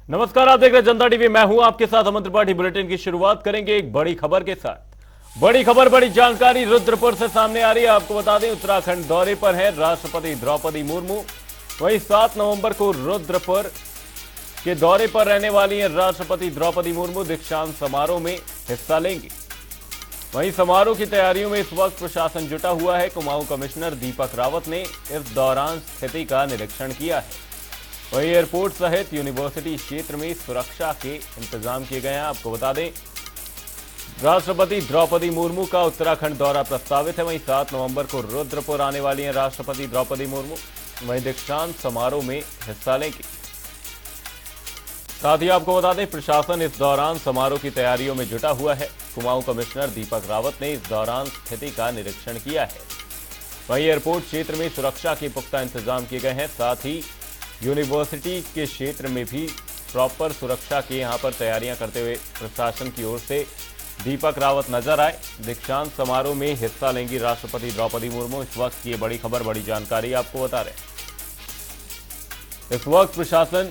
नमस्कार, आप देख रहे हैं जनता टीवी। मैं हूं आपके साथ अमन त्रिपाठी। बुलेटिन की शुरुआत करेंगे एक बड़ी खबर के साथ। बड़ी खबर, बड़ी जानकारी रुद्रपुर से सामने आ रही है। आपको बता दें, उत्तराखंड दौरे पर है राष्ट्रपति द्रौपदी मुर्मू। वहीं 7 नवंबर को रुद्रपुर के दौरे पर रहने वाली है राष्ट्रपति द्रौपदी मुर्मू। दीक्षांत समारोह में हिस्सा लेंगी। वहीं समारोह की तैयारियों में इस वक्त प्रशासन जुटा हुआ है। कुमाऊं कमिश्नर दीपक रावत ने इस दौरान स्थिति का निरीक्षण किया है। वहीं एयरपोर्ट सहित यूनिवर्सिटी क्षेत्र में सुरक्षा के इंतजाम किए गए हैं। आपको बता दें, राष्ट्रपति द्रौपदी मुर्मू का उत्तराखंड दौरा प्रस्तावित है। वहीं 7 नवंबर को रुद्रपुर आने वाली हैं राष्ट्रपति द्रौपदी मुर्मू। वहीं दीक्षांत समारोह में हिस्सा लेंगे। साथ ही आपको बता दें, प्रशासन इस दौरान समारोह की तैयारियों में जुटा हुआ है। कुमाऊं कमिश्नर दीपक रावत ने इस दौरान स्थिति का निरीक्षण किया है। वहीं एयरपोर्ट क्षेत्र में सुरक्षा के पुख्ता इंतजाम किए गए हैं। साथ ही यूनिवर्सिटी के क्षेत्र में भी प्रॉपर सुरक्षा की यहां पर तैयारियां करते हुए प्रशासन की ओर से दीपक रावत नजर आए। दीक्षांत समारोह में हिस्सा लेंगी राष्ट्रपति द्रौपदी मुर्मू। इस वक्त की ये बड़ी खबर, बड़ी जानकारी आपको बता रहे हैं। इस वक्त प्रशासन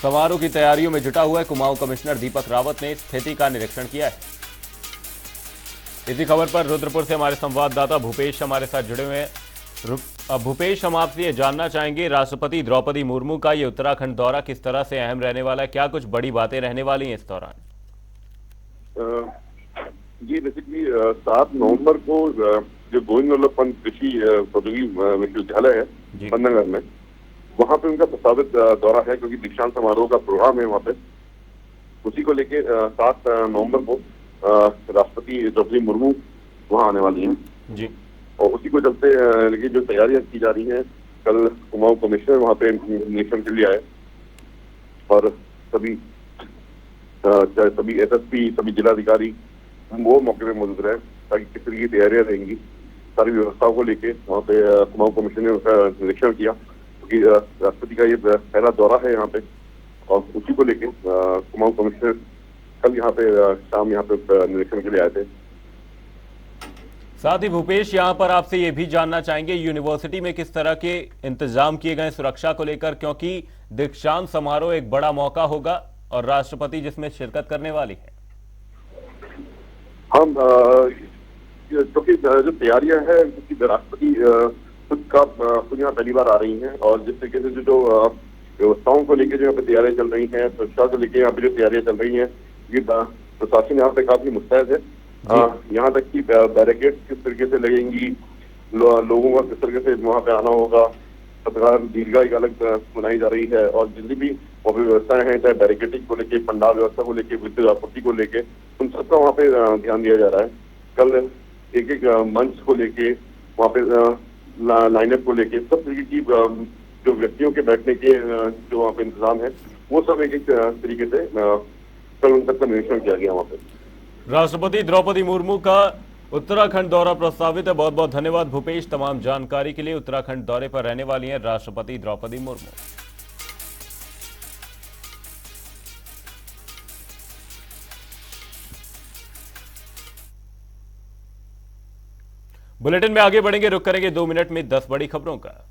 समारोह की तैयारियों में जुटा हुआ है। कुमाऊं कमिश्नर दीपक रावत ने स्थिति का निरीक्षण किया है। इसी खबर पर रुद्रपुर से हमारे संवाददाता भूपेश हमारे साथ जुड़े हुए हैं। भूपेश, हम आपसे ये जानना चाहेंगे, राष्ट्रपति द्रौपदी मुर्मू का ये उत्तराखंड दौरा किस तरह से अहम रहने वाला है? क्या कुछ बड़ी बातें रहने वाली हैं इस दौरान? ये बेसिकली 7 नवंबर को जो गोविंद वल्लभ पंत कृषि प्रौद्योगिकी विश्वविद्यालय है पंतनगर में, वहां पे उनका प्रस्तावित दौरा है, क्योंकि दीक्षांत समारोह का प्रोग्राम है वहां पे। उसी को लेके 7 नवंबर को राष्ट्रपति द्रौपदी मुर्मू वहां आने वाली हैं जी। और उसी को चलते लेकिन जो तैयारियां की जा रही हैं, कल कुमाऊं कमिश्नर वहां पे निरीक्षण के लिए आए और सभी एसएसपी, सभी जिलाधिकारी वो मौके पे मौजूद रहे, ताकि किस तरह की तैयारियां रहेंगी सारी व्यवस्थाओं को लेके। वहाँ पे कुमाऊं कमिश्नर ने उसका निरीक्षण किया, क्योंकि राष्ट्रपति का ये पहला दौरा है यहाँ पे, और उसी को लेके कुमाऊं कमिश्नर कल यहाँ पे शाम यहाँ पे निरीक्षण के लिए आए थे। साथ ही भूपेश, यहां पर आपसे ये भी जानना चाहेंगे, यूनिवर्सिटी में किस तरह के इंतजाम किए गए सुरक्षा को लेकर, क्योंकि दीक्षांत समारोह एक बड़ा मौका होगा और राष्ट्रपति जिसमें शिरकत करने वाली है। हम क्योंकि जो तैयारियां हैं, क्योंकि राष्ट्रपति खुद यहाँ पहली बार आ रही हैं, और जिस तरीके से जो व्यवस्थाओं को लेकर जो यहाँ पे तैयारियां चल रही हैं, सुरक्षा को लेकर यहाँ पे जो तैयारियां चल रही हैं, ये प्रशासन यहाँ पे काफी मुस्तैद है। यहाँ तक कि बैरिकेड किस तरीके से लगेंगी, लोगों का किस तरीके से वहाँ पे आना होगा, पत्रकार दीर्घा एक अलग बनाई जा रही है, और जितनी भी वहाँ पे व्यवस्थाएं हैं, चाहे बैरिकेडिंग को लेके, पंडाल व्यवस्था को लेके, विद्युत आपूर्ति को लेके, उन सबका वहाँ पे ध्यान दिया जा रहा है। कल एक एक मंच को लेके, वहाँ पे लाइनअप को लेके, सब तरीके की जो व्यक्तियों के बैठने के जो वहाँ पे इंतजाम है, वो सब एक एक तरीके से कल उन तक का निरीक्षण किया गया वहाँ पे। राष्ट्रपति द्रौपदी मुर्मू का उत्तराखंड दौरा प्रस्तावित है। बहुत बहुत धन्यवाद भूपेश तमाम जानकारी के लिए। उत्तराखंड दौरे पर रहने वाली हैं राष्ट्रपति द्रौपदी मुर्मू। बुलेटिन में आगे बढ़ेंगे, रुक करेंगे 2 मिनट में 10 बड़ी खबरों का।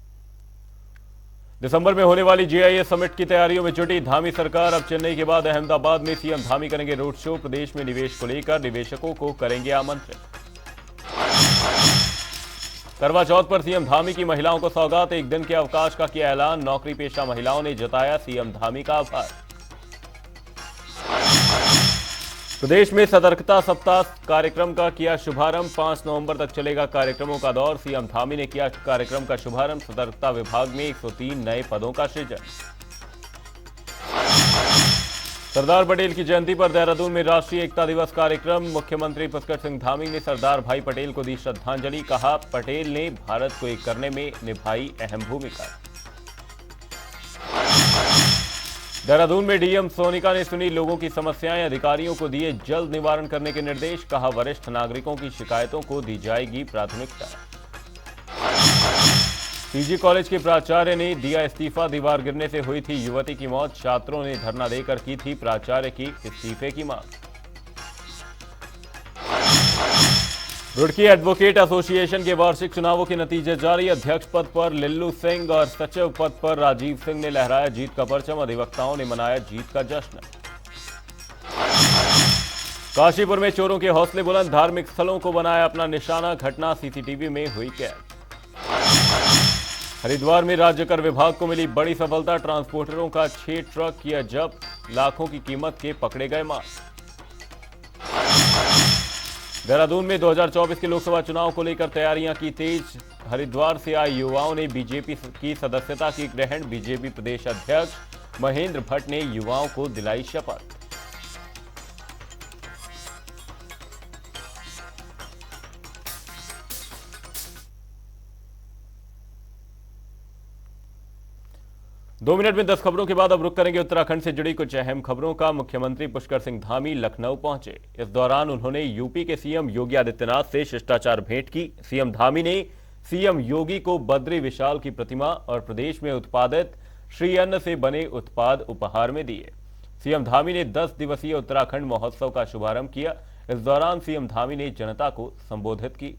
दिसंबर में होने वाली जीआईएस समिट की तैयारियों में जुटी धामी सरकार। अब चेन्नई के बाद अहमदाबाद में सीएम धामी करेंगे रोड शो। प्रदेश में निवेश को लेकर निवेशकों को करेंगे आमंत्रित। करवा चौथ पर सीएम धामी की महिलाओं को सौगात। 1 दिन के अवकाश का किया ऐलान। नौकरी पेशा महिलाओं ने जताया सीएम धामी का आभार। प्रदेश में सतर्कता सप्ताह कार्यक्रम का किया शुभारंभ। 5 नवंबर तक चलेगा कार्यक्रमों का दौर। सीएम धामी ने किया कार्यक्रम का शुभारंभ। सतर्कता विभाग में 103 नए पदों का सृजन। सरदार पटेल की जयंती पर देहरादून में राष्ट्रीय एकता दिवस कार्यक्रम। मुख्यमंत्री पुष्कर सिंह धामी ने सरदार भाई पटेल को दी श्रद्धांजलि। कहा, पटेल ने भारत को एक करने में निभाई अहम भूमिका। देहरादून में डीएम सोनिका ने सुनी लोगों की समस्याएं। अधिकारियों को दिए जल्द निवारण करने के निर्देश। कहा, वरिष्ठ नागरिकों की शिकायतों को दी जाएगी प्राथमिकता। पीजी कॉलेज के प्राचार्य ने दिया इस्तीफा। दीवार गिरने से हुई थी युवती की मौत। छात्रों ने धरना देकर की थी प्राचार्य की इस्तीफे की मांग। रुड़की एडवोकेट एसोसिएशन के वार्षिक चुनावों के नतीजे जारी। अध्यक्ष पद पर लिल्लू सिंह और सचिव पद पर राजीव सिंह ने लहराया जीत का परचम। अधिवक्ताओं ने मनाया जीत का जश्न। काशीपुर में चोरों के हौसले बुलंद, धार्मिक स्थलों को बनाया अपना निशाना। घटना सीसीटीवी में हुई कैद। हरिद्वार में राज्य कर विभाग को मिली बड़ी सफलता। ट्रांसपोर्टरों का 6 ट्रक किया जब्त, लाखों की कीमत के पकड़े गए माल। देहरादून में 2024 के लोकसभा चुनाव को लेकर तैयारियां की तेज। हरिद्वार से आए युवाओं ने बीजेपी की सदस्यता की ग्रहण। बीजेपी प्रदेश अध्यक्ष महेंद्र भट्ट ने युवाओं को दिलाई शपथ। दो मिनट में 10 खबरों के बाद अब रुक करेंगे उत्तराखंड से जुड़ी कुछ अहम खबरों का। मुख्यमंत्री पुष्कर सिंह धामी लखनऊ पहुंचे। इस दौरान उन्होंने यूपी के सीएम योगी आदित्यनाथ से शिष्टाचार भेंट की। सीएम धामी ने सीएम योगी को बद्री विशाल की प्रतिमा और प्रदेश में उत्पादित श्री अन्न से बने उत्पाद उपहार में दिए। सीएम धामी ने 10 दिवसीय उत्तराखंड महोत्सव का शुभारंभ किया। इस दौरान सीएम धामी ने जनता को संबोधित की।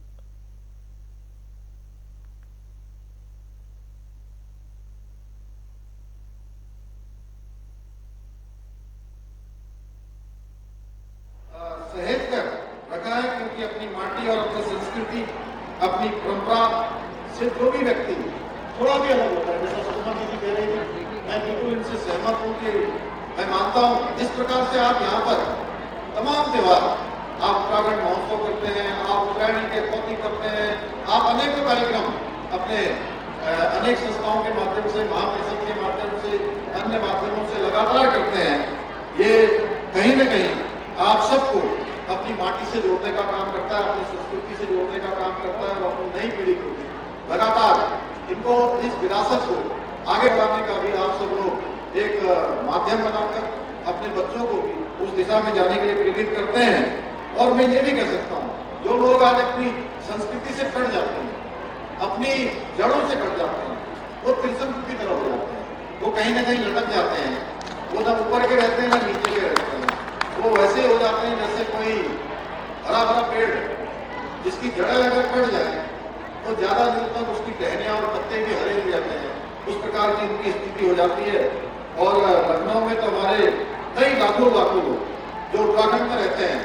क्योंकि अपनी माटी और अपनी संस्कृति, अपनी परंपरा से जो भी व्यक्ति थोड़ा भी अलग होता है, जैसा सुषमा दीदी कह रही थी, मैं बिल्कुल इनसे सहमत हूँ कि मैं मानता हूँ जिस प्रकार से आप यहाँ पर तमाम त्योहार, आप उत्तराखंड महोत्सव करते हैं, आप उत्तरायणी के पौती करते हैं, आप अनेकों कार्यक्रम अपने अनेक संस्थाओं के माध्यम से, महापरिषद के माध्यम से, अन्य माध्यमों से लगातार करते हैं। ये कहीं न कहीं आप सबको अपनी माटी से जोड़ने का काम करता है, अपनी संस्कृति से जोड़ने का काम करता है और अपनी नई पीढ़ी को लगातार इनको इस विरासत को आगे बढ़ाने का भी आप सब लोग एक माध्यम बनाकर अपने बच्चों को भी उस दिशा में जाने के लिए प्रेरित करते हैं। और मैं ये भी कह सकता हूँ, जो लोग आज अपनी संस्कृति से कट जाते हैं, अपनी जड़ों से कट जाते हैं, वो त्रिशंकु की तरफ हो जाते हैं, वो कहीं ना कहीं लटक जाते हैं, वो ना ऊपर के रहते हैं ना नीचे के रहते हैं, वो वैसे हो जाते हैं जैसे कोई हरा भरा पेड़ जिसकी जड़ें अगर कट जाए तो ज्यादा दिन तक उसकी टहनियां और पत्ते भी हरे हो जाते हैं। उस प्रकार की इनकी स्थिति हो जाती है। और लखनऊ में तो हमारे कई लाखों लोग जो उत्तराखंड में रहते हैं,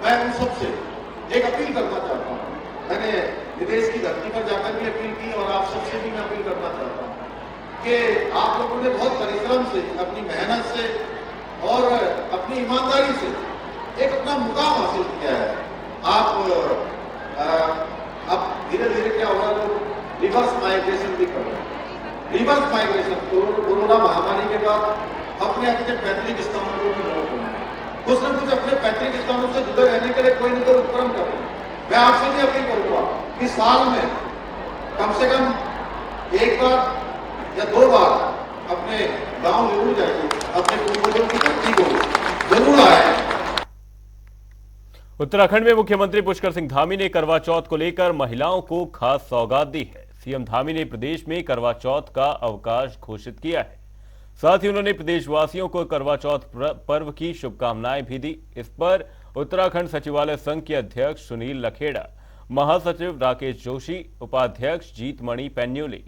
मैं उन सबसे एक अपील करना चाहता हूँ। मैंने विदेश की धरती पर जाकर भी अपील की और आप सबसे भी मैं अपील करना चाहता हूँ कि आप लोगों ने बहुत परिश्रम से, अपनी मेहनत से और अपनी ईमानदारी से एक अपना मुकाम हासिल किया है। आप अब धीरे धीरे क्या हो रहा है, लोग रिवर्स माइग्रेशन भी कर रहे हैं। रिवर्स माइग्रेशन कोरोना महामारी के बाद अपने अपने पैतृक स्थानों को भी लौट रहे हैं। कुछ न कुछ अपने पैतृक स्थानों से जुड़े रहने के लिए कोई न कोई उपक्रम कर रहे हैं। मैं आपसे भी अपील करूंगा कि साल में कम से कम एक बार या 2 बार अपने गांव जरूर जाइए, अपने पूर्वजों की धरती को जरूर आए। उत्तराखंड में मुख्यमंत्री पुष्कर सिंह धामी ने करवा चौथ को लेकर महिलाओं को खास सौगात दी है। सीएम धामी ने प्रदेश में करवा चौथ का अवकाश घोषित किया है। साथ ही उन्होंने प्रदेशवासियों को करवा चौथ पर्व की शुभकामनाएं भी दी। इस पर उत्तराखंड सचिवालय संघ के अध्यक्ष सुनील लखेड़ा, महासचिव राकेश जोशी, उपाध्यक्ष जीतमणि पेन्यूली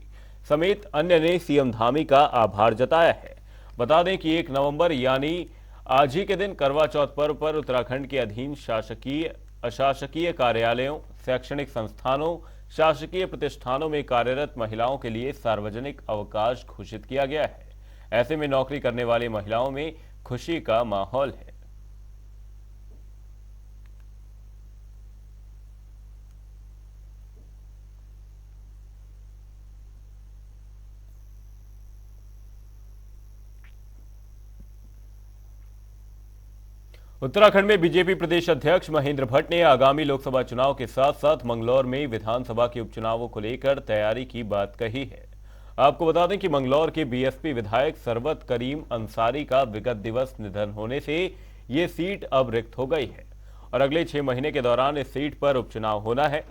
समेत अन्य ने सीएम धामी का आभार जताया है। बता दें कि 1 नवंबर यानी आज ही के दिन करवा चौथ पर्व पर उत्तराखंड के अधीन शासकीय, अशासकीय कार्यालयों, शैक्षणिक संस्थानों, शासकीय प्रतिष्ठानों में कार्यरत महिलाओं के लिए सार्वजनिक अवकाश घोषित किया गया है। ऐसे में नौकरी करने वाली महिलाओं में खुशी का माहौल है। उत्तराखंड में बीजेपी प्रदेश अध्यक्ष महेंद्र भट्ट ने आगामी लोकसभा चुनाव के साथ साथ मंगलौर में विधानसभा के उपचुनावों को लेकर तैयारी की बात कही है। आपको बता दें कि मंगलौर के बीएसपी विधायक सरवत करीम अंसारी का विगत दिवस निधन होने से ये सीट अब रिक्त हो गई है और अगले 6 महीने के दौरान इस सीट पर उपचुनाव होना है।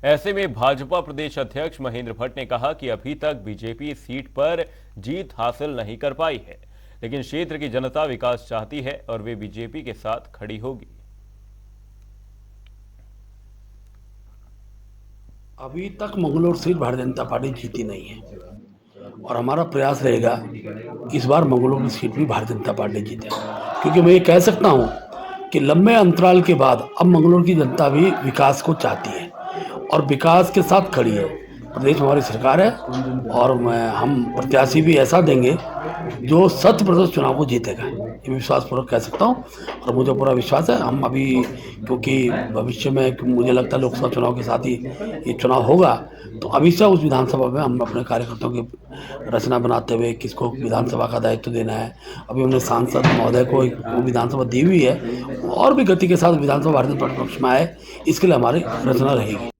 ऐसे में भाजपा प्रदेश अध्यक्ष महेंद्र भट्ट ने कहा कि अभी तक बीजेपी इस सीट पर जीत हासिल नहीं कर पाई है, लेकिन क्षेत्र की जनता विकास चाहती है और वे बीजेपी के साथ खड़ी होगी। अभी तक मंगलौर सीट भारतीय जनता पार्टी जीती नहीं है और हमारा प्रयास रहेगा इस बार मंगलौर की सीट भी भारतीय जनता पार्टी जीते, क्योंकि मैं ये कह सकता हूँ कि लंबे अंतराल के बाद अब मंगलौर की जनता भी विकास को चाहती है और विकास के साथ खड़ी है। प्रदेश में हमारी सरकार है और हम प्रत्याशी भी ऐसा देंगे जो 100% चुनाव को जीतेगा, ये विश्वासपूर्वक कह सकता हूँ। और मुझे पूरा विश्वास है हम अभी, क्योंकि भविष्य में मुझे लगता है लोकसभा चुनाव के साथ ही ये चुनाव होगा, तो अभी से उस विधानसभा में हम अपने कार्यकर्ताओं की रचना बनाते हुए किसको विधानसभा का दायित्व देना है। अभी हमने सांसद महोदय को एक विधानसभा दी हुई है और भी गति के साथ विधानसभा भारतीय जनता पार्टी पक्ष में आए, इसके लिए हमारी रचना रहेगी।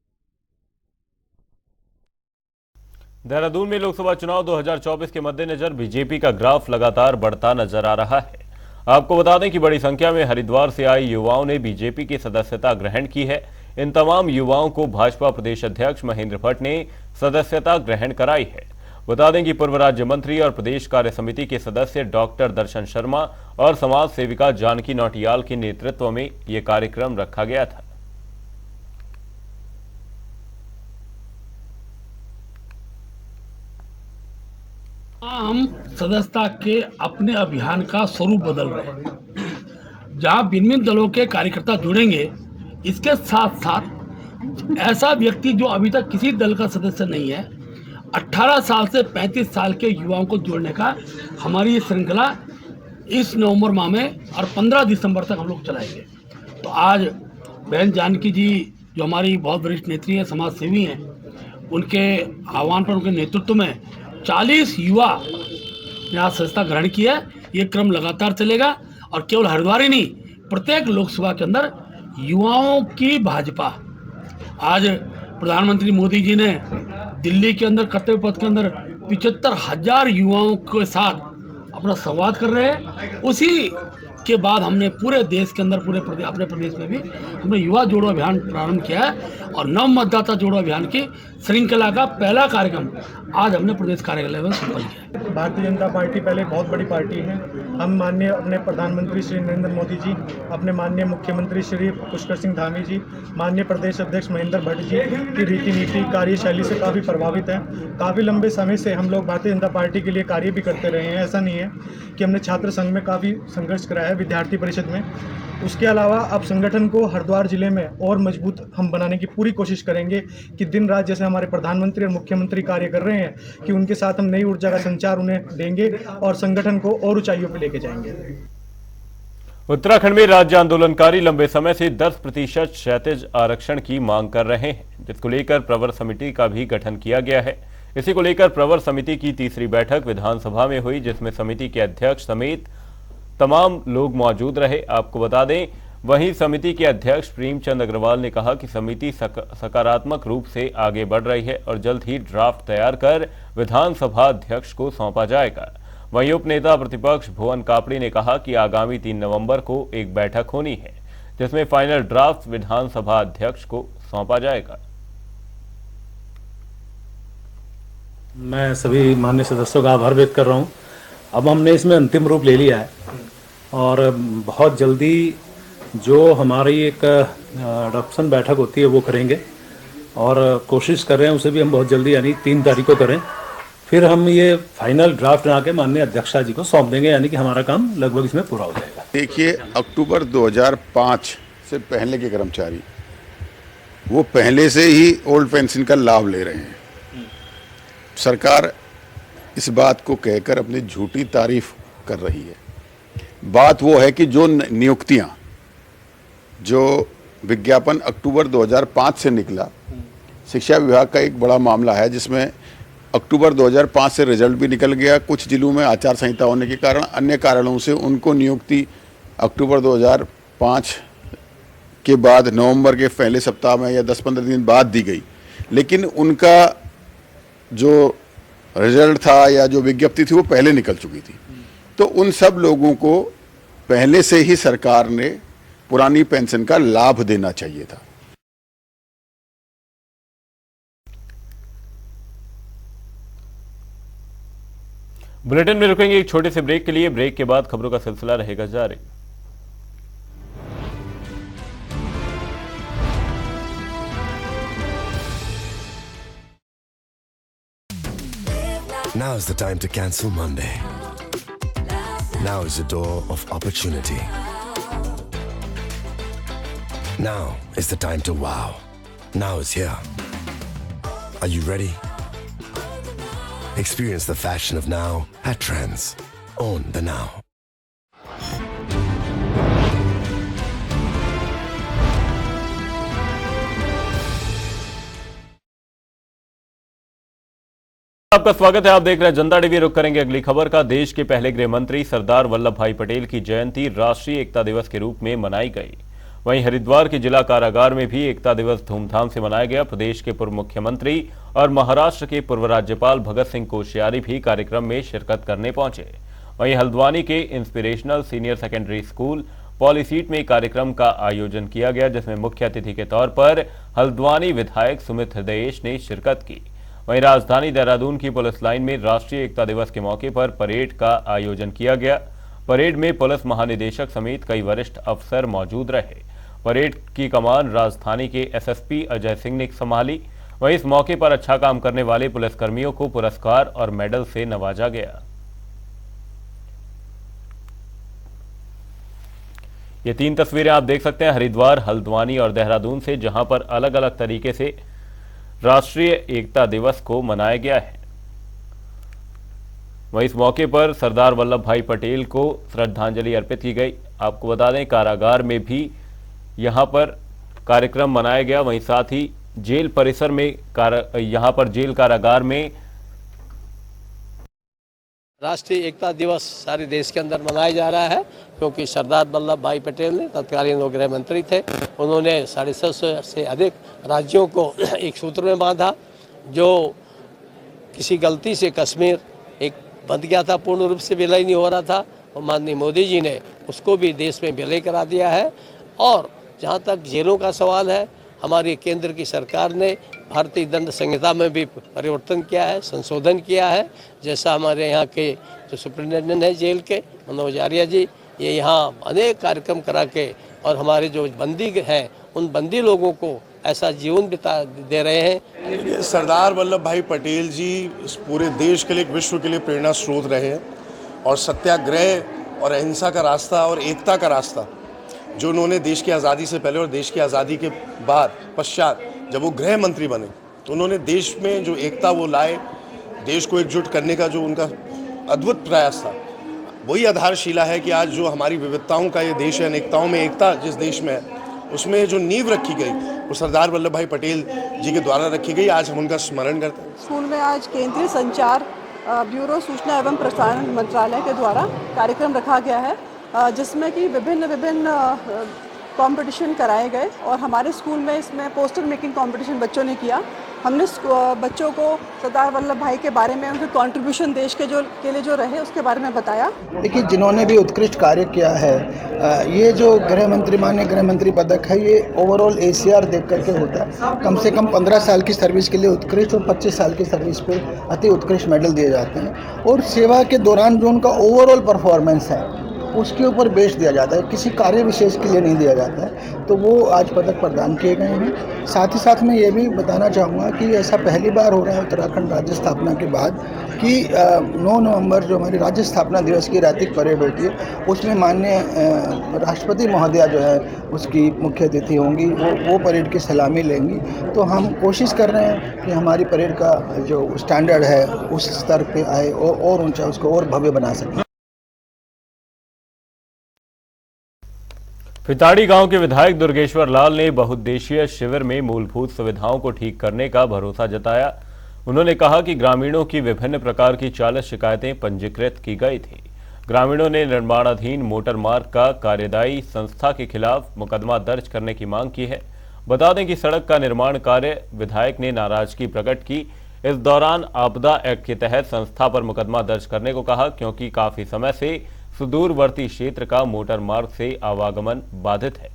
देहरादून में लोकसभा चुनाव 2024 के मद्देनजर बीजेपी का ग्राफ लगातार बढ़ता नजर आ रहा है। आपको बता दें कि बड़ी संख्या में हरिद्वार से आए युवाओं ने बीजेपी की सदस्यता ग्रहण की है। इन तमाम युवाओं को भाजपा प्रदेश अध्यक्ष महेंद्र भट्ट ने सदस्यता ग्रहण कराई है। बता दें कि पूर्व राज्य मंत्री और प्रदेश कार्य समिति के सदस्य डॉक्टर दर्शन शर्मा और समाज सेविका जानकी नौटियाल के नेतृत्व में यह कार्यक्रम रखा गया था। हम सदस्यता के अपने अभियान का स्वरूप बदल रहे हैं, जहां भिन्न दलों के कार्यकर्ता जुड़ेंगे। इसके साथ साथ ऐसा व्यक्ति जो अभी तक किसी दल का सदस्य नहीं है, 18 साल से 35 साल के युवाओं को जोड़ने का हमारी ये श्रृंखला इस नवंबर माह में और 15 दिसंबर तक हम लोग चलाएंगे। तो आज बहन जानकी जी जो हमारी बहुत वरिष्ठ नेत्री है, समाज सेवी हैं, उनके आह्वान पर, उनके नेतृत्व में 40 युवा यहाँ सदस्यता ग्रहण किया है। ये क्रम लगातार चलेगा और केवल हरिद्वार ही नहीं, प्रत्येक लोकसभा के अंदर युवाओं की भाजपा। आज प्रधानमंत्री मोदी जी ने दिल्ली के अंदर कर्तव्य पथ के अंदर 75,000 युवाओं के साथ अपना संवाद कर रहे हैं। उसी के बाद हमने पूरे देश के अंदर, पूरे अपने प्रदेश में भी हमने युवा जोड़ो अभियान प्रारंभ किया है और नव मतदाता जोड़ो अभियान की श्रृंखला का पहला कार्यक्रम आज हमने प्रदेश कार्यालय में संपन्न किया है। भारतीय जनता पार्टी पहले बहुत बड़ी पार्टी है। हम माननीय अपने प्रधानमंत्री श्री नरेंद्र मोदी जी, अपने माननीय मुख्यमंत्री श्री पुष्कर सिंह धामी जी, माननीय प्रदेश अध्यक्ष महेंद्र भट्ट जी की रीति नीति कार्यशैली से काफ़ी प्रभावित है। काफ़ी लंबे समय से हम लोग भारतीय जनता पार्टी के लिए कार्य भी करते रहे हैं। ऐसा नहीं है कि हमने छात्र संघ में काफ़ी संघर्ष कराया है, विद्यार्थी परिषद में। उसके अलावा अब संगठन को हरिद्वार जिले में और मजबूत हम बनाने की पूरी कोशिश करेंगे कि दिन रात जैसे हमारे प्रधानमंत्री और मुख्यमंत्री कार्य कर रहे हैं कि उनके साथ हम नई ऊर्जा का संचार उन्हें देंगे और संगठन को और ऊंचाइयों पर लेके जाएंगे। उत्तराखंड में राज्य आंदोलनकारी लंबे समय से 10% क्षैतिज आरक्षण की मांग कर रहे हैं, जिसको लेकर प्रवर समिति का भी गठन किया गया है। इसी को लेकर प्रवर समिति की तीसरी बैठक विधानसभा में हुई, जिसमें समिति के अध्यक्ष समेत तमाम लोग मौजूद रहे। आपको बता दें, वहीं समिति के अध्यक्ष प्रेमचंद अग्रवाल ने कहा कि समिति सकारात्मक रूप से आगे बढ़ रही है और जल्द ही ड्राफ्ट तैयार कर विधानसभा अध्यक्ष को सौंपा जाएगा। वहीं उपनेता प्रतिपक्ष भुवन कापड़ी ने कहा कि आगामी 3 नवंबर को एक बैठक होनी है, जिसमें फाइनल ड्राफ्ट विधानसभा अध्यक्ष को सौंपा जाएगा। मैं सभी माननीय सदस्यों का आभार व्यक्त कर रहा हूँ। अब हमने इसमें अंतिम रूप ले लिया है और बहुत जल्दी जो हमारी एक अडॉप्शन बैठक होती है वो करेंगे और कोशिश कर रहे हैं उसे भी हम बहुत जल्दी यानी 3 तारीख को करें। फिर हम ये फाइनल ड्राफ्ट बना के माननीय अध्यक्षा जी को सौंप देंगे, यानी कि हमारा काम लगभग इसमें पूरा हो जाएगा। देखिए, अक्टूबर 2005 से पहले के कर्मचारी वो पहले से ही ओल्ड पेंशन का लाभ ले रहे हैं। सरकार इस बात को कहकर अपनी झूठी तारीफ कर रही है। बात वो है कि जो नियुक्तियां, जो विज्ञापन अक्टूबर 2005 से निकला, शिक्षा विभाग का एक बड़ा मामला है जिसमें अक्टूबर 2005 से रिजल्ट भी निकल गया। कुछ जिलों में आचार संहिता होने के कारण, अन्य कारणों से उनको नियुक्ति अक्टूबर 2005 के बाद नवंबर के पहले सप्ताह में या 10-15 दिन बाद दी गई, लेकिन उनका जो रिजल्ट था या जो विज्ञप्ति थी वो पहले निकल चुकी थी। तो उन सब लोगों को पहले से ही सरकार ने पुरानी पेंशन का लाभ देना चाहिए था। बुलेटिन में रुकेंगे एक छोटे से ब्रेक के लिए। ब्रेक के बाद खबरों का सिलसिला रहेगा जारी। Now is the time to cancel Monday. Now is the door of opportunity. Now is the time to wow. Now is here. Are you ready? Experience the fashion of now at Trends. Own the now. आपका स्वागत है। आप देख रहे हैं जनता TV. रुक करेंगे अगली खबर का। देश के पहले गृह मंत्री सरदार वल्लभ भाई पटेल की जयंती राष्ट्रीय एकता दिवस के रूप में मनाई गई। वहीं हरिद्वार के जिला कारागार में भी एकता दिवस धूमधाम से मनाया गया। प्रदेश के पूर्व मुख्यमंत्री और महाराष्ट्र के पूर्व राज्यपाल भगत सिंह कोश्यारी भी कार्यक्रम में शिरकत करने पहुंचे। वहीं हल्द्वानी के इंस्पिरेशनल सीनियर सेकेंडरी स्कूल पॉलीसीट में कार्यक्रम का आयोजन किया गया, जिसमें मुख्य अतिथि के तौर पर हल्द्वानी विधायक सुमित हृदयेश ने शिरकत की। वहीं राजधानी देहरादून की पुलिस लाइन में राष्ट्रीय एकता दिवस के मौके पर परेड का आयोजन किया गया। परेड में पुलिस महानिदेशक समेत कई वरिष्ठ अफसर मौजूद रहे। परेड की कमान राजधानी के एसएसपी अजय सिंह ने संभाली। वहीं इस मौके पर अच्छा काम करने वाले पुलिसकर्मियों को पुरस्कार और मेडल से नवाजा गया। ये 3 तस्वीरें आप देख सकते हैं हरिद्वार, हल्द्वानी और देहरादून से, जहां पर अलग अलग तरीके से राष्ट्रीय एकता दिवस को मनाया गया है। वहीं इस मौके पर सरदार वल्लभ भाई पटेल को श्रद्धांजलि अर्पित की गई। आपको बता दें कारागार में भी यहां पर कार्यक्रम मनाया गया। वहीं साथ ही जेल परिसर में यहां पर जेल कारागार में राष्ट्रीय एकता दिवस सारे देश के अंदर मनाया जा रहा है, क्योंकि सरदार वल्लभ भाई पटेल ने तत्कालीन वो गृह मंत्री थे। उन्होंने 750 से अधिक राज्यों को एक सूत्र में बांधा। जो किसी गलती से कश्मीर एक बंद गया था, पूर्ण रूप से विलय नहीं हो रहा था, और माननीय मोदी जी ने उसको भी देश में विलय करा दिया है। और जहाँ तक जेलों का सवाल है, हमारी केंद्र की सरकार ने भारतीय दंड संहिता में भी परिवर्तन किया है, संशोधन किया है। जैसा हमारे यहाँ के जो सुप्रिंटेंडेंट है जेल के मनोज आर्या जी, ये यहाँ अनेक कार्यक्रम करा के और हमारे जो बंदी हैं उन बंदी लोगों को ऐसा जीवन बिता दे रहे हैं। सरदार वल्लभ भाई पटेल जी इस पूरे देश के लिए, विश्व के लिए प्रेरणा स्रोत रहे हैं। और सत्याग्रह और अहिंसा का रास्ता और एकता का रास्ता जो उन्होंने देश की आज़ादी से पहले और देश की आज़ादी के बाद पश्चात जब वो गृह मंत्री बने, तो उन्होंने देश में जो एकता वो लाए, देश को एकजुट करने का जो उनका अद्भुत प्रयास था, वही आधारशिला है कि आज जो हमारी विविधताओं का ये देश है, अनेकताओं में एकता जिस देश में है, उसमें जो नींव रखी गई वो सरदार वल्लभ भाई पटेल जी के द्वारा रखी गई। आज हम उनका स्मरण करते हैं। स्कूल में आज केंद्रीय संचार ब्यूरो, सूचना एवं प्रसारण मंत्रालय के द्वारा कार्यक्रम रखा गया है, जिसमें कि विभिन्न कंपटीशन कराए गए। और हमारे स्कूल में इसमें पोस्टर मेकिंग कंपटीशन बच्चों ने किया। हमने बच्चों को सरदार वल्लभ भाई के बारे में, उनके कंट्रीब्यूशन देश के लिए जो रहे, उसके बारे में बताया। देखिए, जिन्होंने भी उत्कृष्ट कार्य किया है, ये जो माननीय गृह मंत्री पदक है, ये ओवरऑल ACR देख करके होता है। कम से कम 15 साल की सर्विस के लिए उत्कृष्ट और 25 साल की सर्विस पे अति उत्कृष्ट मेडल दिए जाते हैं। और सेवा के दौरान जो उनका ओवरऑल परफॉर्मेंस है उसके ऊपर बेच दिया जाता है, किसी कार्य विशेष के लिए नहीं दिया जाता है। तो वो आज पदक प्रदान किए गए हैं। साथ ही साथ मैं ये भी बताना चाहूँगा कि ऐसा पहली बार हो रहा है उत्तराखंड राज्य स्थापना के बाद कि 9 नवंबर जो हमारी राज्य स्थापना दिवस की रात्रिक परेड होती है, उसमें माननीय राष्ट्रपति महोदया जो है उसकी मुख्य अतिथि होंगी, वो परेड की सलामी लेंगी। तो हम कोशिश कर रहे हैं कि हमारी परेड का जो स्टैंडर्ड है उस स्तर पे आए और ऊंचा, उसको और भव्य बना सकें। पिताड़ी गांव के विधायक दुर्गेश्वर लाल ने बहुउद्देशीय शिविर में मूलभूत सुविधाओं को ठीक करने का भरोसा जताया। उन्होंने कहा कि ग्रामीणों की विभिन्न प्रकार की 40 शिकायतें पंजीकृत की गई थी। ग्रामीणों ने निर्माणाधीन मोटर मार्ग का कार्यदायी संस्था के खिलाफ मुकदमा दर्ज करने की मांग की है। बता दें कि सड़क का निर्माण कार्य विधायक ने नाराजगी प्रकट की। इस दौरान आपदा एक्ट के तहत संस्था पर मुकदमा दर्ज करने को कहा, क्योंकि काफी समय से सुदूरवर्ती क्षेत्र का मोटर मार्ग से आवागमन बाधित है।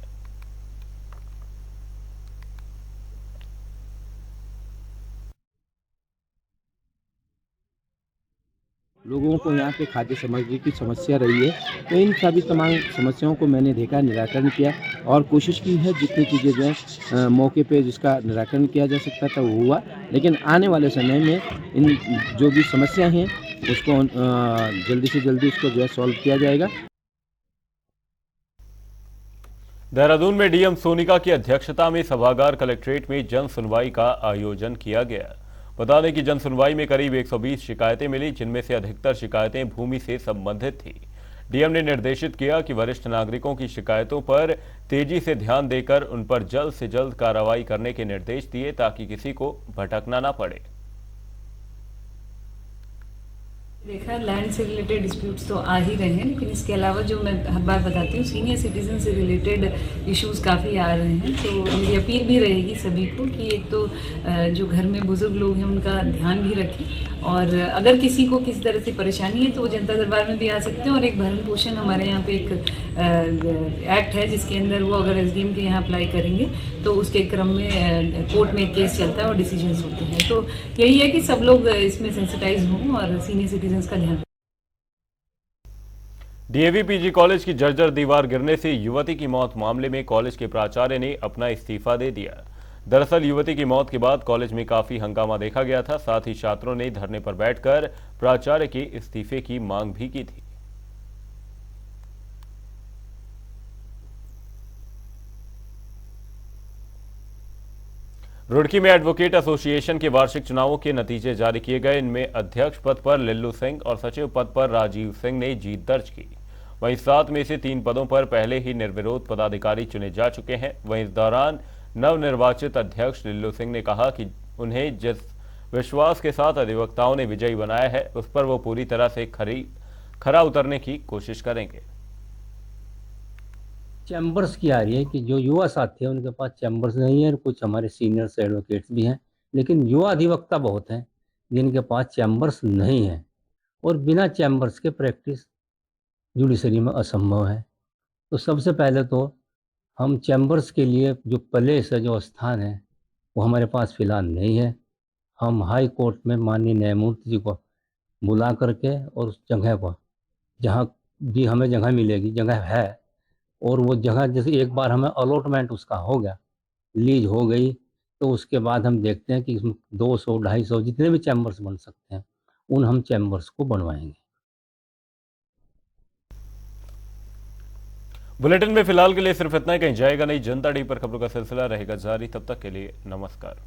लोगों को यहाँ पे खाद्य सामग्री की समस्या रही है। तो इन सभी तमाम समस्याओं को मैंने देखा, निराकरण किया और कोशिश की है जितनी चीज़ें जो है मौके पे जिसका निराकरण किया जा सकता था वो हुआ। लेकिन आने वाले समय में इन जो भी समस्याएं हैं उसको जल्दी से जल्दी उसको जो है सॉल्व किया जाएगा। देहरादून में डीएम सोनिका की अध्यक्षता में सभागार कलेक्ट्रेट में जन सुनवाई का आयोजन किया गया। बता दें कि जन सुनवाई में करीब 120 शिकायतें मिली, जिनमें से अधिकतर शिकायतें भूमि से संबंधित थी। डीएम ने निर्देशित किया कि वरिष्ठ नागरिकों की शिकायतों पर तेजी से ध्यान देकर उन पर जल्द से जल्द कार्रवाई करने के निर्देश दिए ताकि किसी को भटकना न पड़े। देखा लैंड से रिलेटेड डिस्प्यूट्स तो आ ही रहे हैं, लेकिन इसके अलावा जो मैं हर बार बताती हूँ सीनियर सिटीजन से रिलेटेड इश्यूज काफ़ी आ रहे हैं। तो मेरी अपील भी रहेगी सभी को कि एक तो जो घर में बुजुर्ग लोग हैं उनका ध्यान भी रखें, और अगर किसी को किसी तरह से परेशानी है तो वो जनता दरबार में भी आ सकते हैं। और एक भरण पोषण हमारे यहाँ पे एक एक्ट है जिसके अंदर वो अगर एसडीएम के यहाँ अप्लाई करेंगे तो उसके क्रम में कोर्ट में एक केस चलता है और डिसीजंस होते हैं। तो यही है कि सब लोग इसमें सेंसिटाइज हों और सीनियर सिटीजन का ध्यान। डीएवी पीजी कॉलेज की जर्जर दीवार गिरने से युवती की मौत मामले में कॉलेज के प्राचार्य ने अपना इस्तीफा दे दिया। दरअसल युवती की मौत के बाद कॉलेज में काफी हंगामा देखा गया था। साथ ही छात्रों ने धरने पर बैठकर प्राचार्य के इस्तीफे की मांग भी की थी। रुड़की में एडवोकेट एसोसिएशन के वार्षिक चुनावों के नतीजे जारी किए गए। इनमें अध्यक्ष पद पर लिल्लू सिंह और सचिव पद पर राजीव सिंह ने जीत दर्ज की। वहीं 7 में से 3 पदों पर पहले ही निर्विरोध पदाधिकारी चुने जा चुके हैं। वहीं इस दौरान नवनिर्वाचित अध्यक्ष लिल्लू सिंह ने कहा कि उन्हें जिस विश्वास के साथ अधिवक्ताओं ने विजयी बनाया है उस पर वो पूरी तरह से खरा उतरने की कोशिश करेंगे। चैम्बर्स की आ रही है कि जो युवा साथी हैं उनके पास चैम्बर्स नहीं है, और कुछ हमारे सीनियर्स एडवोकेट्स भी हैं, लेकिन युवा अधिवक्ता बहुत हैं जिनके पास चैम्बर्स नहीं है, और बिना चैम्बर्स के प्रैक्टिस जुडिशरी में असंभव है। तो सबसे पहले तो हम चैम्बर्स के लिए जो प्लेस है, जो स्थान है, वो हमारे पास फिलहाल नहीं है। हम हाई कोर्ट में माननीय न्यायमूर्ति जी को बुला करके और उस जगह पर जहाँ भी हमें जगह मिलेगी, जगह है, और वो जगह जैसे एक बार हमें अलॉटमेंट उसका हो गया, लीज हो गई, तो उसके बाद हम देखते हैं कि इसमें 200, 250 जितने भी चैम्बर्स बन सकते हैं उन हम चैम्बर्स को बनवाएंगे। बुलेटिन में फिलहाल के लिए सिर्फ इतना ही। कहीं जाएगा नहीं। जनता डी पर खबरों का सिलसिला रहेगा जारी। तब तक के लिए नमस्कार।